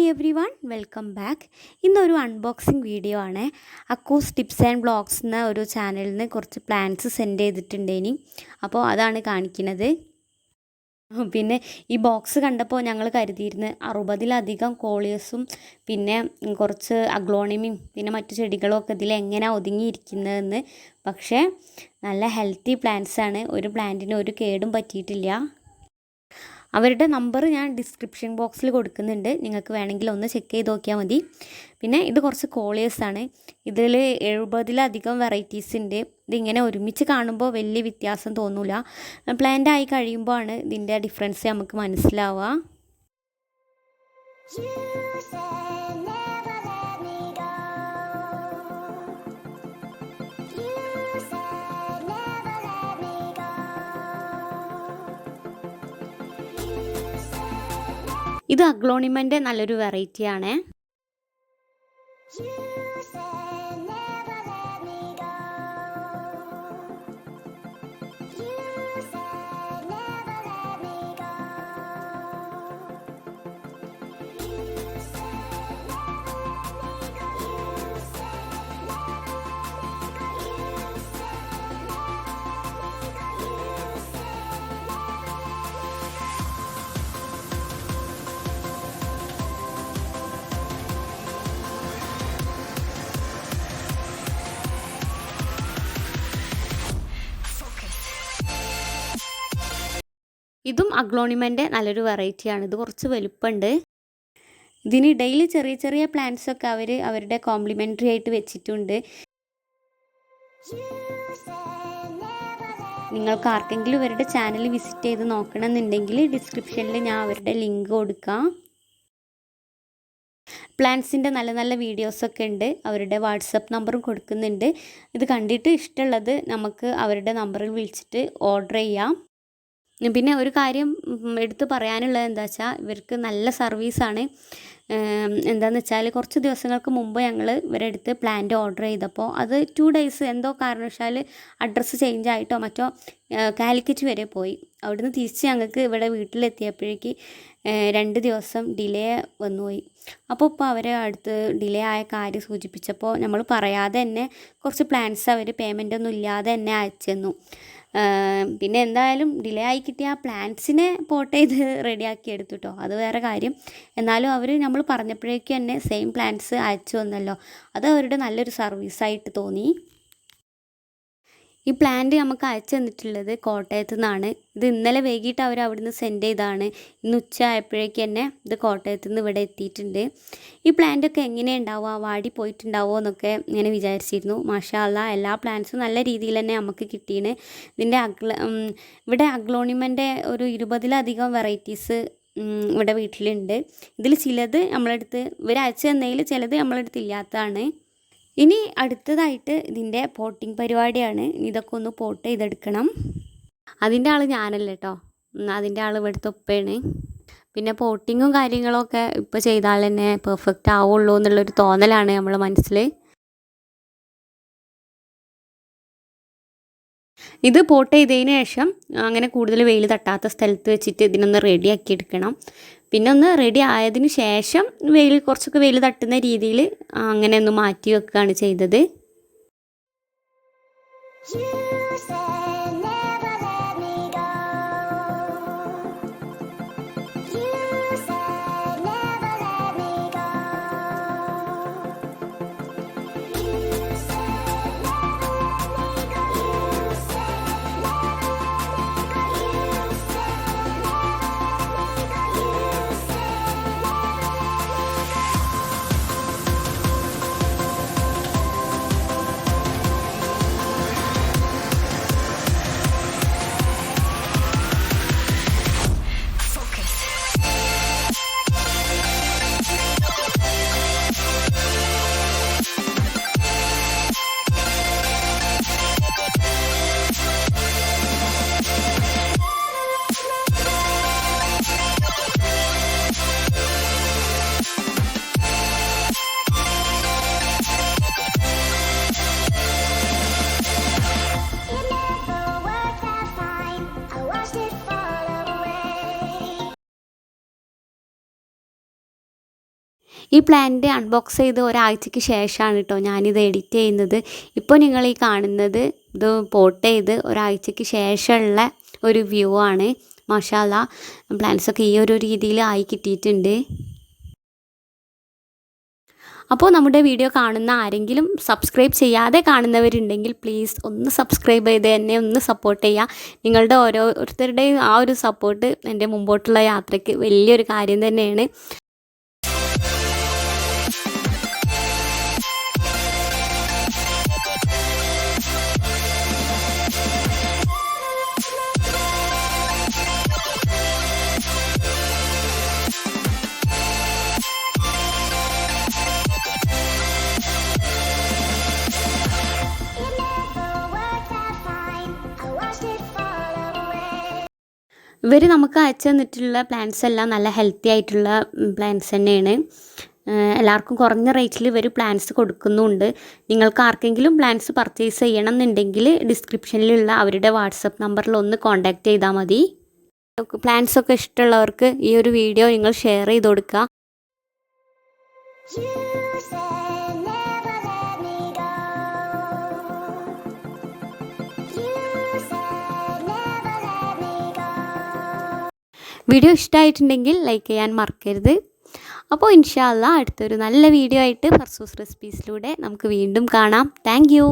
Hi every one, welcome back. ഇന്നൊരു unboxing video ആണ്. അക്കൂസ് tips and vlogs എന്ന ഒരു ചാനലിൽ നിന്ന് കുറച്ച് പ്ലാൻസ് സെൻഡ് ചെയ്തിട്ടുണ്ടേനി. അപ്പോൾ അതാണ് കാണിക്കുന്നത്. പിന്നെ ഈ ബോക്സ് കണ്ടപ്പോൾ ഞങ്ങൾ കരുതിയിരുന്നു 60-ലധികം കോളിയസും പിന്നെ കുറച്ച് അഗ്ലോണിമയും പിന്നെ മറ്റു ചെടികളും ഒക്കെ ഇതിൽ എങ്ങനെയാണ് ഒതുങ്ങിയിരിക്കുന്നതെന്ന്. പക്ഷേ നല്ല ഹെൽത്തി പ്ലാന്റ്സാണ്. ഒരു പ്ലാന്റിന് ഒരു കേടും പറ്റിയിട്ടില്ല. അവരുടെ നമ്പർ ഞാൻ ഡിസ്ക്രിപ്ഷൻ ബോക്സിൽ കൊടുക്കുന്നുണ്ട്, നിങ്ങൾക്ക് വേണമെങ്കിൽ ഒന്ന് ചെക്ക് ചെയ്ത് നോക്കിയാൽ മതി. പിന്നെ ഇത് കുറച്ച് കോളിയേഴ്സാണ്. ഇതിൽ 70-ലധികം വെറൈറ്റീസ് ഉണ്ട്. ഇതിങ്ങനെ ഒരുമിച്ച് കാണുമ്പോൾ വലിയ വ്യത്യാസം തോന്നില്ല. പ്ലാന്റ് ആയി കഴിയുമ്പോഴാണ് ഇതിൻ്റെ ഡിഫറൻസ് നമുക്ക് മനസ്സിലാവുക. ഇത് അഗ്ലോണിമൻ്റെ നല്ലൊരു വെറൈറ്റിയാണ്. ഇതും അഗ്ലോണിമൻ്റെ നല്ലൊരു വെറൈറ്റിയാണ്. ഇത് കുറച്ച് വലുപ്പമുണ്ട്. ഇതിനിടയിൽ ചെറിയ ചെറിയ പ്ലാന്റ്സൊക്കെ അവരുടെ കോംപ്ലിമെൻ്ററി ആയിട്ട് വെച്ചിട്ടുണ്ട്. നിങ്ങൾക്ക് ആർക്കെങ്കിലും ഇവരുടെ ചാനൽ വിസിറ്റ് ചെയ്ത് നോക്കണമെന്നുണ്ടെങ്കിൽ ഡിസ്ക്രിപ്ഷനിൽ ഞാൻ അവരുടെ ലിങ്ക് കൊടുക്കാം. പ്ലാന്റ്സിൻ്റെ നല്ല നല്ല വീഡിയോസൊക്കെ ഉണ്ട്. അവരുടെ വാട്സപ്പ് നമ്പറും കൊടുക്കുന്നുണ്ട്. ഇത് കണ്ടിട്ട് ഇഷ്ടമുള്ളത് നമുക്ക് അവരുടെ നമ്പറിൽ വിളിച്ചിട്ട് ഓർഡർ ചെയ്യാം. പിന്നെ ഒരു കാര്യം എടുത്ത് പറയാനുള്ളത് എന്താ വെച്ചാൽ ഇവർക്ക് നല്ല സർവീസാണ്. എന്താണെന്ന് വെച്ചാൽ കുറച്ച് ദിവസങ്ങൾക്ക് മുമ്പ് ഞങ്ങൾ ഇവരുടെ അടുത്ത് പ്ലാന്റ് ഓർഡർ ചെയ്തപ്പോൾ അത് 2 days എന്തോ കാരണവശാൽ അഡ്രസ്സ് ചേഞ്ച് ആയിട്ടോ മറ്റോ കാലിക്കറ്റ് വരെ പോയി. അവിടുന്ന് തിരിച്ച് ഞങ്ങൾക്ക് ഇവിടെ വീട്ടിലെത്തിയപ്പോഴേക്ക് 2 ദിവസം ഡിലേ വന്നുപോയി. അപ്പോൾ ഇപ്പോൾ അവരെ അടുത്ത് ഡിലേ ആയ കാര്യം സൂചിപ്പിച്ചപ്പോൾ നമ്മൾ പറയാതെ തന്നെ കുറച്ച് പ്ലാൻസ് അവർ പേയ്മെൻ്റ് ഒന്നും ഇല്ലാതെ തന്നെ അയച്ചു തന്നു. പിന്നെ എന്തായാലും ഡിലേ ആയി കിട്ടിയ ആ പ്ലാന്റ്സിനെ പോട്ട് ചെയ്ത് റെഡിയാക്കി എടുത്തു കേട്ടോ, അത് വേറെ കാര്യം. എന്നാലും അവർ നമ്മൾ പറഞ്ഞപ്പോഴേക്കും തന്നെ സെയിം പ്ലാന്റ്സ് അയച്ചു വന്നല്ലോ, അത് അവരുടെ നല്ലൊരു സർവീസായിട്ട് തോന്നി. ഈ പ്ലാന്റ് നമുക്ക് അയച്ചു തന്നിട്ടുള്ളത് കോട്ടയത്തു നിന്നാണ്. ഇത് ഇന്നലെ വൈകിട്ട് അവർ അവിടുന്ന് സെൻഡ് ചെയ്തതാണ്. ഇന്ന് ഉച്ച ആയപ്പോഴേക്ക് തന്നെ ഇത് കോട്ടയത്തു നിന്ന് ഇവിടെ എത്തിയിട്ടുണ്ട്. ഈ പ്ലാന്റൊക്കെ എങ്ങനെയാണ് ഉണ്ടാവുക, വാടി പോയിട്ടുണ്ടാവുമോ എന്നൊക്കെ ഇങ്ങനെ വിചാരിച്ചിരുന്നു. മാഷാ അല്ലാ, എല്ലാ പ്ലാന്റ്സും നല്ല രീതിയിൽ തന്നെ നമുക്ക് കിട്ടിയാണ്. ഇതിൻ്റെ ഇവിടെ അഗ്ലോണിമൻ്റെ ഒരു 20-ലധികം വെറൈറ്റീസ് ഇവിടെ വീട്ടിലുണ്ട്. ഇതിൽ ചിലത് നമ്മളടുത്ത് ഇവർ അയച്ചു തന്നതിൽ ചിലത് നമ്മളടുത്ത് ഇല്ലാത്തതാണ്. ഇനി അടുത്തതായിട്ട് ഇതിൻ്റെ പോട്ടിങ് പരിപാടിയാണ്. ഇതൊക്കെ ഒന്ന് പോട്ട് ചെയ്തെടുക്കണം. അതിൻ്റെ ആൾ ഞാനല്ല കേട്ടോ, അതിൻ്റെ ആൾ ഇവിടുത്തെ ഉപ്പയാണ്. പിന്നെ പോട്ടിങ്ങും കാര്യങ്ങളൊക്കെ ഇപ്പോൾ ചെയ്താൽ തന്നെ പെർഫെക്റ്റ് ആവുള്ളൂ എന്നുള്ളൊരു തോന്നലാണ് നമ്മളെ മനസ്സിൽ. ഇത് പോട്ട് ചെയ്തതിന് ശേഷം അങ്ങനെ കൂടുതൽ വെയിൽ തട്ടാത്ത സ്ഥലത്ത് വെച്ചിട്ട് ഇതിനൊന്ന് റെഡിയാക്കി എടുക്കണം. പിന്നെ ഒന്ന് റെഡി ആയതിനു ശേഷം കുറച്ചൊക്കെ വെയിൽ തട്ടുന്ന രീതിയിൽ അങ്ങനെ ഒന്ന് മാറ്റി വെക്കുകയാണ് ചെയ്തത്. ഈ പ്ലാന്റ് അൺബോക്സ് ചെയ്ത് ഒരാഴ്ചയ്ക്ക് ശേഷമാണ് കേട്ടോ ഞാനിത് എഡിറ്റ് ചെയ്യുന്നത്. ഇപ്പോൾ നിങ്ങൾ ഈ കാണുന്നത് ഇത് പോട്ട് ചെയ്ത് ഒരാഴ്ചയ്ക്ക് ശേഷമുള്ള ഒരു വ്യൂ ആണ്. മാഷാ അല്ലാ, പ്ലാന്റ്സൊക്കെ ഈ ഒരു രീതിയിൽ ആയി കിട്ടിയിട്ടുണ്ട്. അപ്പോൾ നമ്മുടെ വീഡിയോ കാണുന്ന ആരെങ്കിലും സബ്സ്ക്രൈബ് ചെയ്യാതെ കാണുന്നവരുണ്ടെങ്കിൽ പ്ലീസ് ഒന്ന് സബ്സ്ക്രൈബ് ചെയ്ത് എന്നെ ഒന്ന് സപ്പോർട്ട് ചെയ്യുക. നിങ്ങളുടെ ഓരോരുത്തരുടെയും ആ ഒരു സപ്പോർട്ട് എൻ്റെ മുമ്പോട്ടുള്ള യാത്രയ്ക്ക് വലിയൊരു കാര്യം തന്നെയാണ്. ഇവർ നമുക്ക് അയച്ചു തന്നിട്ടുള്ള പ്ലാന്റ്സ് എല്ലാം നല്ല ഹെൽത്തി ആയിട്ടുള്ള പ്ലാന്റ്സ് തന്നെയാണ്. എല്ലാവർക്കും കുറഞ്ഞ റേറ്റിൽ ഇവർ പ്ലാന്റ്സ് കൊടുക്കുന്നുണ്ട്. നിങ്ങൾക്ക് ആർക്കെങ്കിലും പ്ലാന്റ്സ് പർച്ചേസ് ചെയ്യണം എന്നുണ്ടെങ്കിൽ ഡിസ്ക്രിപ്ഷനിലുള്ള അവരുടെ വാട്സപ്പ് നമ്പറിൽ ഒന്ന് കോൺടാക്റ്റ് ചെയ്താൽ മതി. പ്ലാന്റ്സ് ഒക്കെ ഇഷ്ടമുള്ളവർക്ക് ഈ ഒരു വീഡിയോ നിങ്ങൾ ഷെയർ ചെയ്ത് കൊടുക്കുക. വീഡിയോ ഇഷ്ടമായിട്ടുണ്ടെങ്കിൽ ലൈക്ക് ചെയ്യാൻ മറക്കരുത്. അപ്പോൾ ഇൻഷാ അല്ലാ അടുത്തൊരു നല്ല വീഡിയോ ആയിട്ട് ഫർസൂസ് റെസിപ്പീസിലൂടെ നമുക്ക് വീണ്ടും കാണാം. Thank you.